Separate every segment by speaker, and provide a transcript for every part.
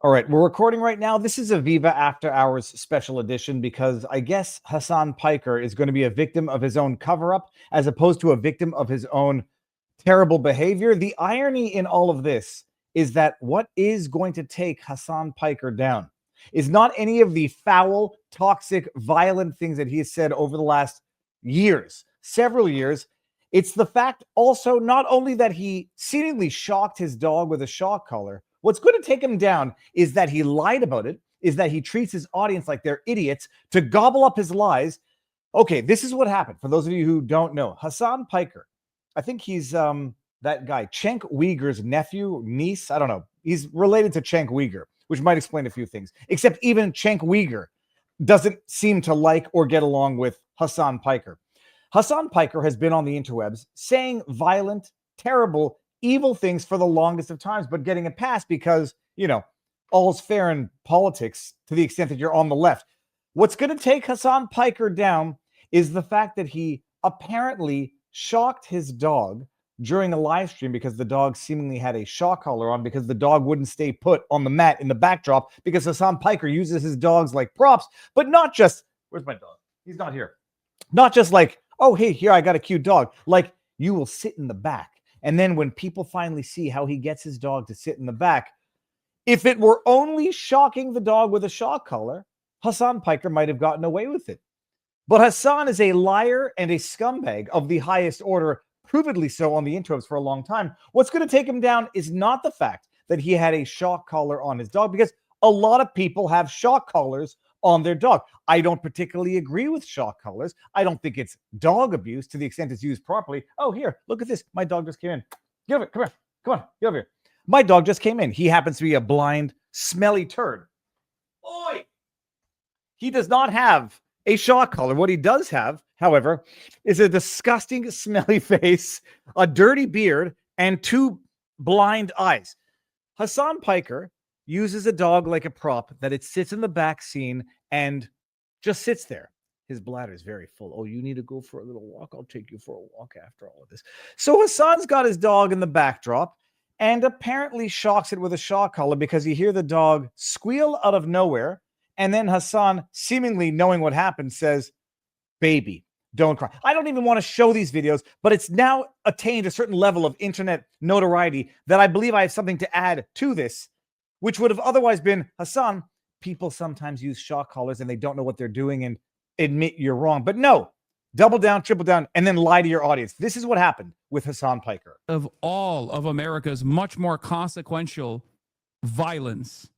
Speaker 1: All right, we're recording right now. This is a Viva After Hours special edition because I guess Hasan Piker is going to be a victim of his own cover up as opposed to a victim of his own terrible behavior. The irony in all of this is that what is going to take Hasan Piker down is not any of the foul, toxic, violent things that he has said over the last years, several years. It's the fact also not only that he seemingly shocked his dog with a shock collar. What's going to take him down is that he lied about it, is that he treats his audience like they're idiots to gobble up his lies. Okay, this is what happened. For those of you who don't know, Hasan Piker, I think he's that guy, Cenk Uyghur's nephew, niece. I don't know. He's related to Cenk Uyghur, which might explain a few things. Except even Cenk Uyghur doesn't seem to like or get along with Hasan Piker. Hasan Piker has been on the interwebs saying violent, terrible, evil things for the longest of times, but getting a pass because, all's fair in politics to the extent that you're on the left. What's going to take Hasan Piker down is the fact that he apparently shocked his dog during a live stream because the dog seemingly had a shock collar on because the dog wouldn't stay put on the mat in the backdrop because Hasan Piker uses his dogs like props, but not just, where's my dog? He's not here. Not just like, oh, hey, here, I got a cute dog. Like, you will sit in the back. And then when people finally see how he gets his dog to sit in the back, if it were only shocking the dog with a shock collar, Hasan Piker might have gotten away with it. But Hasan is a liar and a scumbag of the highest order, provedly so on the interwebs for a long time. What's going to take him down is not the fact that he had a shock collar on his dog, because a lot of people have shock collars on their dog. I don't particularly agree with shock collars. I don't think it's dog abuse to the extent it's used properly. Oh, here, look at this. My dog just came in. Get over here. Come here. Come on. Get over here. My dog just came in. He happens to be a blind, smelly turd. Oi! He does not have a shock collar. What he does have, however, is a disgusting, smelly face, a dirty beard, and two blind eyes. Hasan Piker uses a dog like a prop that it sits in the back scene and just sits there. His bladder is very full. Oh, you need to go for a little walk? I'll take you for a walk after all of this. So Hasan's got his dog in the backdrop and apparently shocks it with a shock collar because you hear the dog squeal out of nowhere. And then Hasan, seemingly knowing what happened, says, baby, don't cry. I don't even want to show these videos, but it's now attained a certain level of internet notoriety that I believe I have something to add to this, which would have otherwise been, Hasan, people sometimes use shock collars and they don't know what they're doing and admit you're wrong. But no, double down, triple down, and then lie to your audience. This is what happened with Hasan Piker.
Speaker 2: Of all of America's much more consequential violence,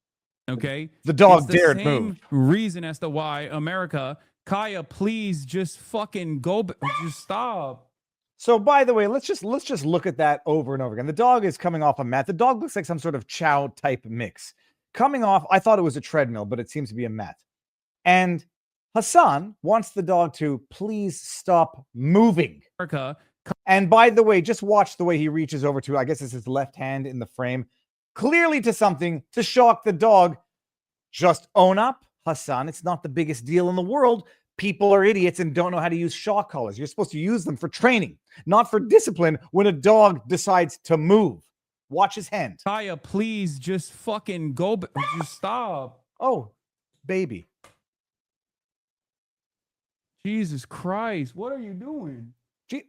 Speaker 2: okay?
Speaker 1: The dog
Speaker 2: it's
Speaker 1: dared
Speaker 2: the same
Speaker 1: move.
Speaker 2: Reason as to why America, Kaya, please just fucking go, just stop.
Speaker 1: So, by the way, let's just look at that over and over again. The dog is coming off a mat. The dog looks like some sort of chow type mix. Coming off, I thought it was a treadmill, but it seems to be a mat. And Hasan wants the dog to please stop moving.
Speaker 2: America.
Speaker 1: And by the way, just watch the way he reaches over to, I guess it's his left hand in the frame, clearly to something to shock the dog. Just own up, Hasan. It's not the biggest deal in the world. People are idiots and don't know how to use shock collars. You're supposed to use them for training, not for discipline when a dog decides to move. Watch his hand.
Speaker 2: Kaya, please just fucking go, just stop.
Speaker 1: Oh, baby.
Speaker 2: Jesus Christ, what are you doing?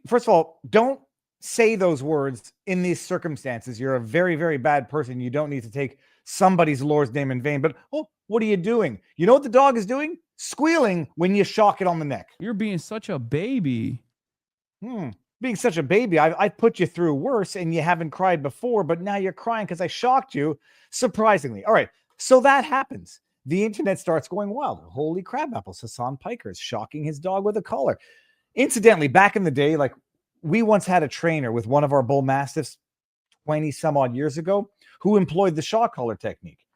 Speaker 1: First of all, don't say those words in these circumstances. You're a very, very bad person. You don't need to take somebody's Lord's name in vain. But, oh, what are you doing? You know what the dog is doing? Squealing when you shock it on the neck.
Speaker 2: You're being such a baby.
Speaker 1: Being such a baby, I put you through worse and you haven't cried before, but now you're crying because I shocked you, surprisingly. All right, so that happens. The internet starts going wild. Holy crab apples, Hasan Piker is shocking his dog with a collar. Incidentally, back in the day, like we once had a trainer with one of our bull mastiffs 20 some odd years ago who employed the shock collar technique.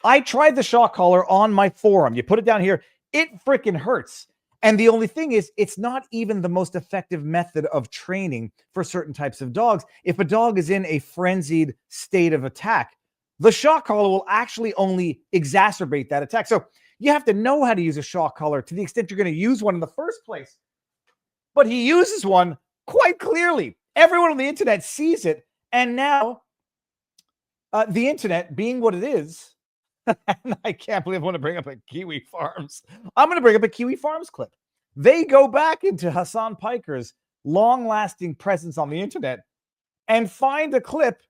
Speaker 1: I tried the shock collar on my forearm. You put it down here, it freaking hurts. And the only thing is, it's not even the most effective method of training for certain types of dogs. If a dog is in a frenzied state of attack, the shock collar will actually only exacerbate that attack. So you have to know how to use a shock collar to the extent you're going to use one in the first place. But he uses one quite clearly. Everyone on the internet sees it. And now the internet, being what it is, And I can't believe I want to bring up a Kiwi Farms. I'm going to bring up a Kiwi Farms clip. They go back into Hasan Piker's long-lasting presence on the internet and find a clip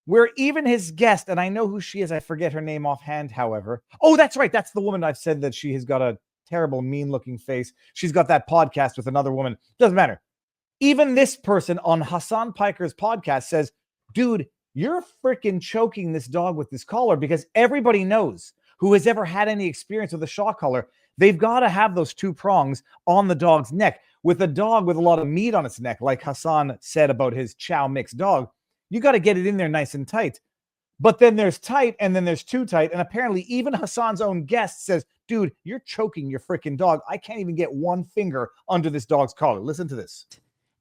Speaker 1: where even his guest, and I know who she is, I forget her name offhand, however. Oh, that's right. That's the woman I've said that she has got a terrible, mean-looking face. She's got that podcast with another woman. Doesn't matter. Even this person on Hasan Piker's podcast says, dude, you're freaking choking this dog with this collar, because everybody knows who has ever had any experience with a shock collar. They've got to have those two prongs on the dog's neck. With a dog with a lot of meat on its neck, like Hasan said about his chow mix dog, you got to get it in there nice and tight. But then there's tight, and then there's too tight. And apparently even Hasan's own guest says, dude, you're choking your freaking dog. I can't even get one finger under this dog's collar. Listen to this.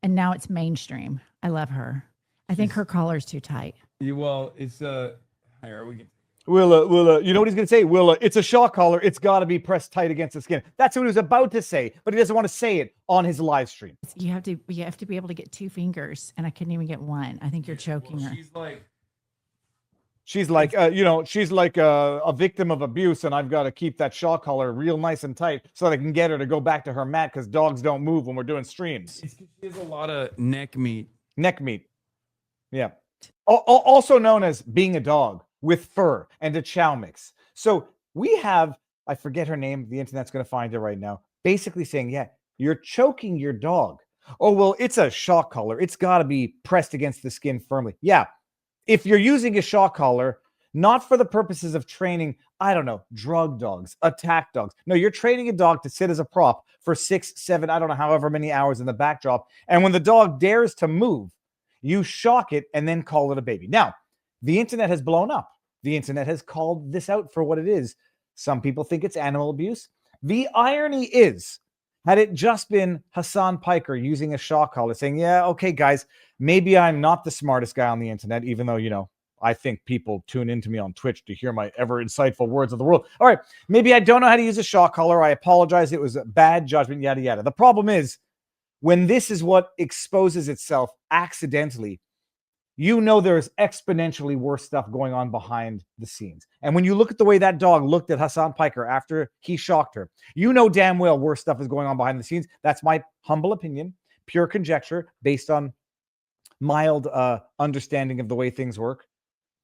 Speaker 3: And now it's mainstream. I love her. I think her collar's too tight.
Speaker 2: Well, it's here we get.
Speaker 1: Will, you know what he's going to say? Will, it's a shock collar. It's got to be pressed tight against the skin. That's what he was about to say, but he doesn't want to say it on his live stream.
Speaker 3: You have to be able to get two fingers, and I couldn't even get one. I think you're choking her.
Speaker 1: She's like, she's like a victim of abuse, and I've got to keep that shock collar real nice and tight so that I can get her to go back to her mat, because dogs don't move when we're doing streams.
Speaker 2: It's 'cause she has a lot of neck meat.
Speaker 1: Neck meat. Yeah. Also known as being a dog with fur and a chow mix. So we have, I forget her name, the internet's going to find her right now, basically saying, yeah, you're choking your dog. Oh, well, it's a shock collar. It's got to be pressed against the skin firmly. Yeah. If you're using a shock collar, not for the purposes of training, I don't know, drug dogs, attack dogs. No, you're training a dog to sit as a prop for 6, 7, I don't know, however many hours in the backdrop. And when the dog dares to move, you shock it and then call it a baby. Now, the internet has blown up. The internet has called this out for what it is. Some people think it's animal abuse. The irony is, had it just been Hasan Piker using a shock collar saying, yeah, okay, guys, maybe I'm not the smartest guy on the internet, even though, I think people tune into me on Twitch to hear my ever insightful words of the world. All right, maybe I don't know how to use a shock collar. I apologize. It was a bad judgment, yada, yada. The problem is, when this is what exposes itself accidentally, there's exponentially worse stuff going on behind the scenes. And when you look at the way that dog looked at Hasan Piker after he shocked her, damn well worse stuff is going on behind the scenes. That's my humble opinion, pure conjecture based on mild understanding of the way things work.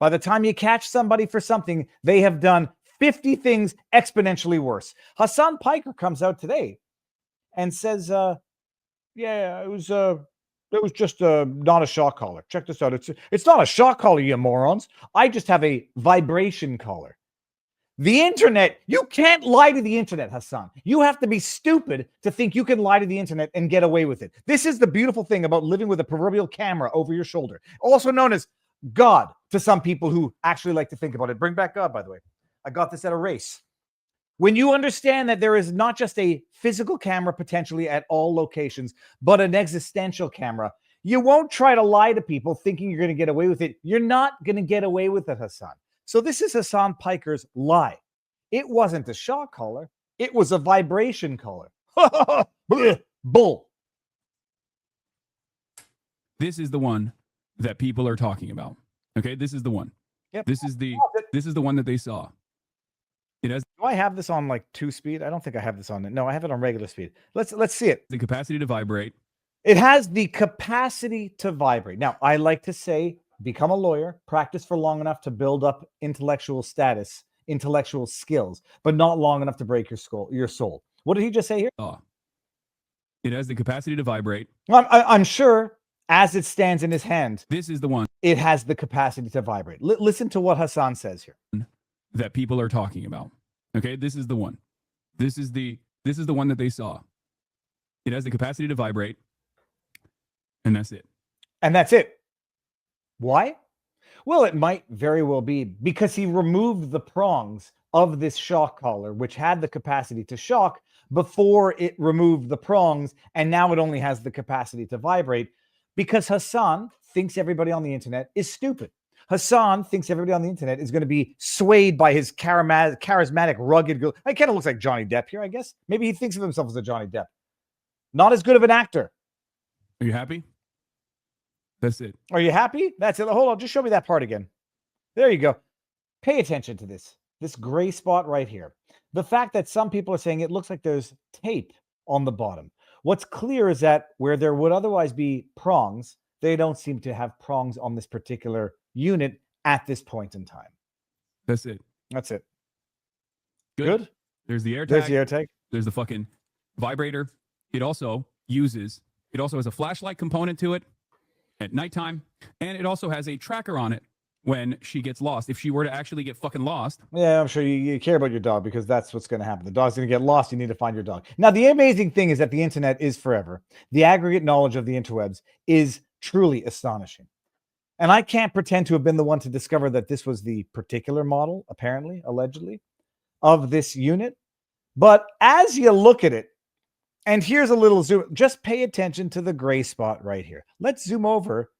Speaker 1: By the time you catch somebody for something, they have done 50 things exponentially worse. Hasan Piker comes out today and says, yeah, it was just not a shock collar. Check this out. It's not a shock collar, you morons. I just have a vibration collar. The internet, you can't lie to the internet, Hasan. You have to be stupid to think you can lie to the internet and get away with it. This is the beautiful thing about living with a proverbial camera over your shoulder, also known as God to some people who actually like to think about it. Bring back God, by the way. I got this at a race. When you understand that there is not just a physical camera potentially at all locations, but an existential camera, you won't try to lie to people thinking you're going to get away with it. You're not going to get away with it, Hasan. So this is Hasan Piker's lie. It wasn't a shock collar. It was a vibration collar. Bull.
Speaker 2: This is the one that people are talking about. Okay, this is the one.
Speaker 1: Yep.
Speaker 2: This is the one that they saw. It has.
Speaker 1: Do I have this on like 2 speed? I don't think I have this on it. No, I have it on regular speed. Let's see it.
Speaker 2: The capacity to vibrate.
Speaker 1: It has the capacity to vibrate. Now, I like to say, become a lawyer, practice for long enough to build up intellectual status, intellectual skills, but not long enough to break your soul. What did he just say here?
Speaker 2: It has the capacity to vibrate.
Speaker 1: I'm sure, as it stands in his hand,
Speaker 2: this is the one.
Speaker 1: It has the capacity to vibrate. Listen to what Hasan says here.
Speaker 2: That people are talking about. Okay, this is the one. This is the one that they saw. It has the capacity to vibrate. And that's it.
Speaker 1: And that's it. Why? Well, it might very well be because he removed the prongs of this shock collar, which had the capacity to shock before it removed the prongs, and now it only has the capacity to vibrate because Hasan thinks everybody on the internet is stupid. Hasan thinks everybody on the internet is going to be swayed by his charismatic, rugged. It kind of looks like Johnny Depp here, I guess. Maybe he thinks of himself as a Johnny Depp. Not as good of an actor.
Speaker 2: Are you happy? That's it.
Speaker 1: Are you happy? That's it. Hold on. Just show me that part again. There you go. Pay attention to this. This gray spot right here. The fact that some people are saying it looks like there's tape on the bottom. What's clear is that where there would otherwise be prongs, they don't seem to have prongs on this particular unit at this point in time.
Speaker 2: That's it.
Speaker 1: That's it.
Speaker 2: Good. There's the air tag.
Speaker 1: There's the air tag.
Speaker 2: There's the fucking vibrator. It also has a flashlight component to it at nighttime, and it also has a tracker on it when she gets lost. If she were to actually get fucking lost.
Speaker 1: Yeah, I'm sure you care about your dog because that's what's going to happen. The dog's going to get lost. You need to find your dog. Now, the amazing thing is that the internet is forever. The aggregate knowledge of the interwebs is truly astonishing. And I can't pretend to have been the one to discover that this was the particular model, apparently, allegedly, of this unit. But as you look at it, and here's a little zoom, just pay attention to the gray spot right here. Let's zoom over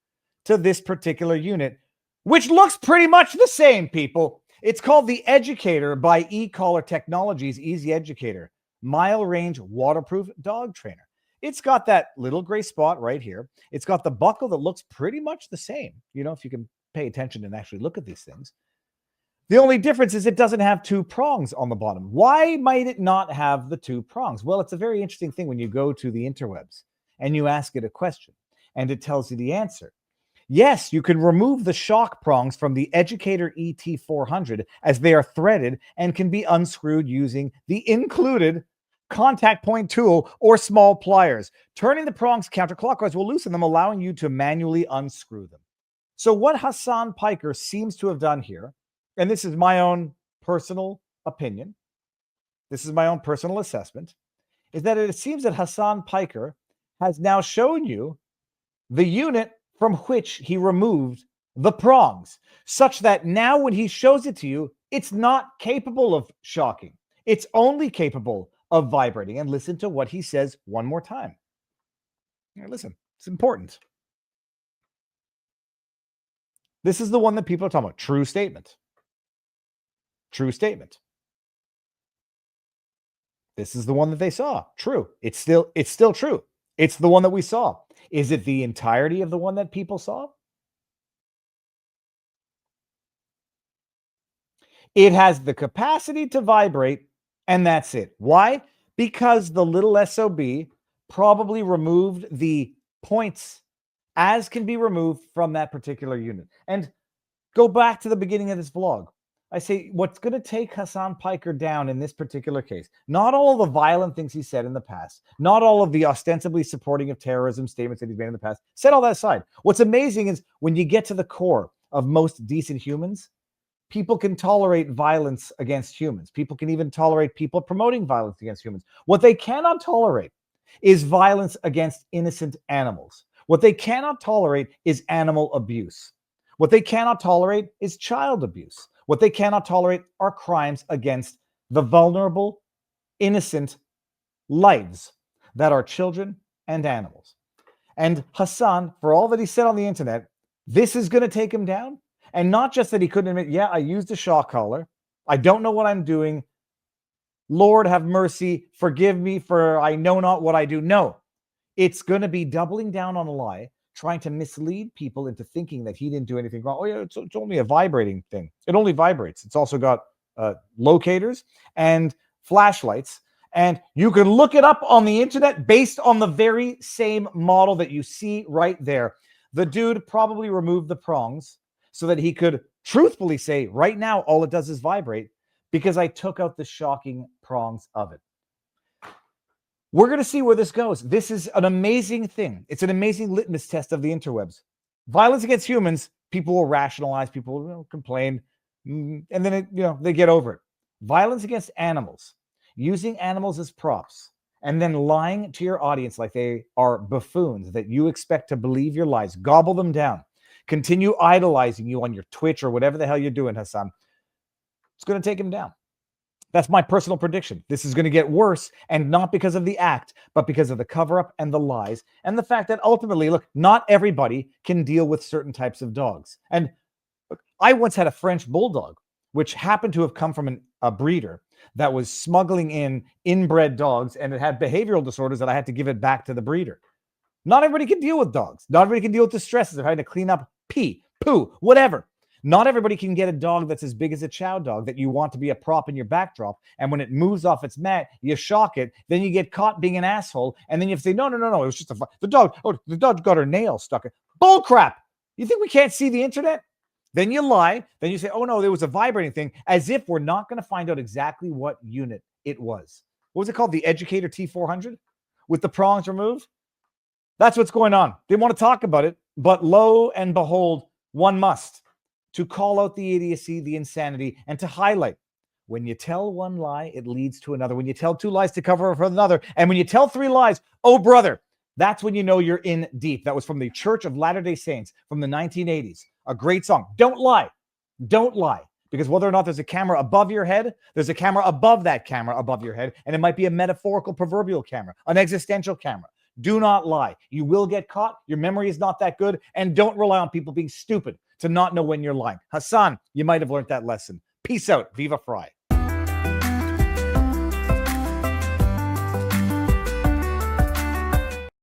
Speaker 1: to this particular unit, which looks pretty much the same, people. It's called the Educator by E-Collar Technologies, Easy Educator, mile range waterproof dog trainer. It's got that little gray spot right here. It's got the buckle that looks pretty much the same. You know, if you can pay attention and actually look at these things. The only difference is it doesn't have two prongs on the bottom. Why might it not have the two prongs? Well, it's a very interesting thing when you go to the interwebs and you ask it a question and it tells you the answer. Yes, you can remove the shock prongs from the Educator ET400 as they are threaded and can be unscrewed using the included contact point tool or small pliers. Turning the prongs counterclockwise will loosen them, allowing you to manually unscrew them. So what Hasan Piker seems to have done here, and this is my own personal opinion, this is my own personal assessment, is that it seems that Hasan Piker has now shown you the unit from which he removed the prongs, such that now when he shows it to you, it's not capable of shocking. It's only capable of vibrating. And listen to what he says one more time. Now listen, it's important. This is the one that people are talking about. True statement. True statement. This is the one that they saw. True. It's still true. It's the one that we saw. Is it the entirety of the one that people saw? It has the capacity to vibrate, and that's it. Why? Because the little SOB probably removed the points as can be removed from that particular unit. And go back to the beginning of this vlog. I say what's going to take Hasan Piker down in this particular case, not all the violent things he said in the past, not all of the ostensibly supporting of terrorism statements that he's made in the past, set all that aside. What's amazing is when you get to the core of most decent humans, people can tolerate violence against humans. People can even tolerate people promoting violence against humans. What they cannot tolerate is violence against innocent animals. What they cannot tolerate is animal abuse. What they cannot tolerate is child abuse. What they cannot tolerate are crimes against the vulnerable, innocent lives that are children and animals. And Hasan, for all that he said on the internet, this is going to take him down. And not just that he couldn't admit, yeah, I used a shock collar. I don't know what I'm doing. Lord, have mercy. Forgive me, for I know not what I do. No, it's going to be doubling down on a lie, trying to mislead people into thinking that he didn't do anything wrong. Oh, yeah, it's only a vibrating thing. It only vibrates. It's also got locators and flashlights. And you can look it up on the internet based on the very same model that you see right there. The dude probably removed the prongs so that he could truthfully say, right now, all it does is vibrate because I took out the shocking prongs of it. We're going to see where this goes. This is an amazing thing. It's an amazing litmus test of the interwebs. Violence against humans, people will rationalize, people will complain, and then they get over it. Violence against animals, using animals as props, and then lying to your audience like they are buffoons that you expect to believe your lies, gobble them down, continue idolizing you on your Twitch or whatever the hell you're doing, Hasan. It's going to take him down. That's my personal prediction. This is going to get worse, and not because of the act, but because of the cover-up and the lies, and the fact that ultimately, look, not everybody can deal with certain types of dogs. And look, I once had a French bulldog, which happened to have come from a breeder that was smuggling in inbred dogs, and it had behavioral disorders that I had to give it back to the breeder. Not everybody can deal with dogs. Not everybody can deal with the stresses of having to clean up pee, poo, whatever. Not everybody can get a dog that's as big as a chow dog that you want to be a prop in your backdrop. And when it moves off its mat, you shock it. Then you get caught being an asshole. And then you have to say, no, it was just the dog. Oh, the dog got her nail stuck. Bull crap. You think we can't see the internet? Then you lie. Then you say, oh, no, there was a vibrating thing, as if we're not going to find out exactly what unit it was. What was it called? The Educator T400 with the prongs removed? That's what's going on. They want to talk about it, but lo and behold, one must, to call out the idiocy, the insanity, and to highlight. When you tell one lie, it leads to another. When you tell two lies to cover for another, and when you tell three lies, oh, brother, that's when you know you're in deep. That was from the Church of Latter-day Saints from the 1980s. A great song. Don't lie. Don't lie. Because whether or not there's a camera above your head, there's a camera above that camera above your head, and it might be a metaphorical proverbial camera, an existential camera. Do not lie. You will get caught. Your memory is not that good, and don't rely on people being stupid to not know when you're lying. Hasan, you might have learned that lesson. Peace out. Viva Frei.